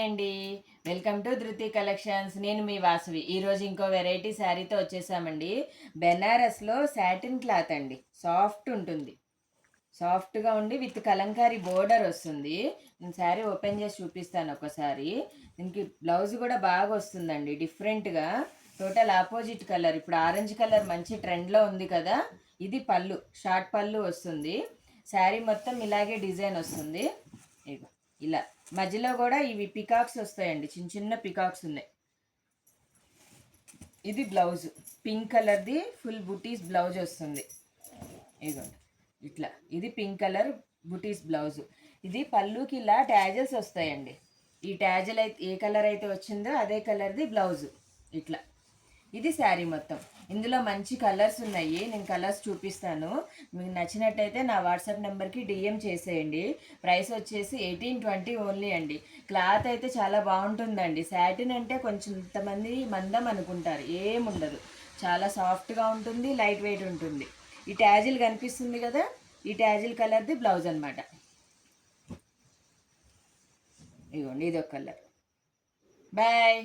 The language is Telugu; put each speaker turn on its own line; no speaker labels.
అండి. వెల్కమ్ టు ధృతి కలెక్షన్స్. నేను మీ వాసవి. ఈరోజు ఇంకో వెరైటీ శారీతో వచ్చేసామండి. బెనారస్లో సాటిన్ క్లాత్ అండి. సాఫ్ట్ ఉంటుంది. సాఫ్ట్గా ఉండి విత్ కలంకారీ బోర్డర్ వస్తుంది. నేను శారీ ఓపెన్ చేసి చూపిస్తాను ఒకసారి. దీనికి బ్లౌజ్ కూడా బాగా వస్తుందండి, డిఫరెంట్గా. Total opposite colour. ఇప్పుడు ఆరెంజ్ కలర్ మంచి ట్రెండ్లో ఉంది కదా. ఇది పళ్ళు, షార్ట్ పళ్ళు వస్తుంది. శారీ మొత్తం ఇలాగే డిజైన్ వస్తుంది. ఇగో ఇలా మధ్యలో కూడా ఇవి పికాక్స్ వస్తాయండి, చిన్న చిన్న పికాక్స్ ఉన్నాయి. ఇది బ్లౌజ్, పింక్ కలర్ది ఫుల్ బుటీస్ బ్లౌజ్ వస్తుంది. ఇదిగోండి ఇట్లా, ఇది పింక్ కలర్ బుటీస్ బ్లౌజ్. ఇది పళ్ళుకి ఇలా ట్యాజెస్ వస్తాయండి. ఈ ట్యాజెల్ అయితే ఏ కలర్ అయితే వచ్చిందో అదే కలర్ది బ్లౌజ్. ఇట్లా ఇది శారీ మొత్తం. ఇందులో మంచి కలర్స్ ఉన్నాయి, నేను కలర్స్ చూపిస్తాను. మీకు నచ్చినట్టయితే నా వాట్సాప్ నెంబర్కి డిఎం చేసేయండి. ప్రైస్ వచ్చేసి 1820 ఓన్లీ అండి. క్లాత్ అయితే చాలా బాగుంటుందండి. శాటిన్ అంటే కొంచెం ఇంతమంది మందం అనుకుంటారు, ఏముండదు. చాలా సాఫ్ట్గా ఉంటుంది, లైట్ వెయిట్ ఉంటుంది. ఈ ట్యాజిల్ కనిపిస్తుంది కదా, ఈ ట్యాజిల్ కలర్ది బ్లౌజ్ అనమాట. ఇదిగోండి, ఇది ఒక కలర్. బాయ్.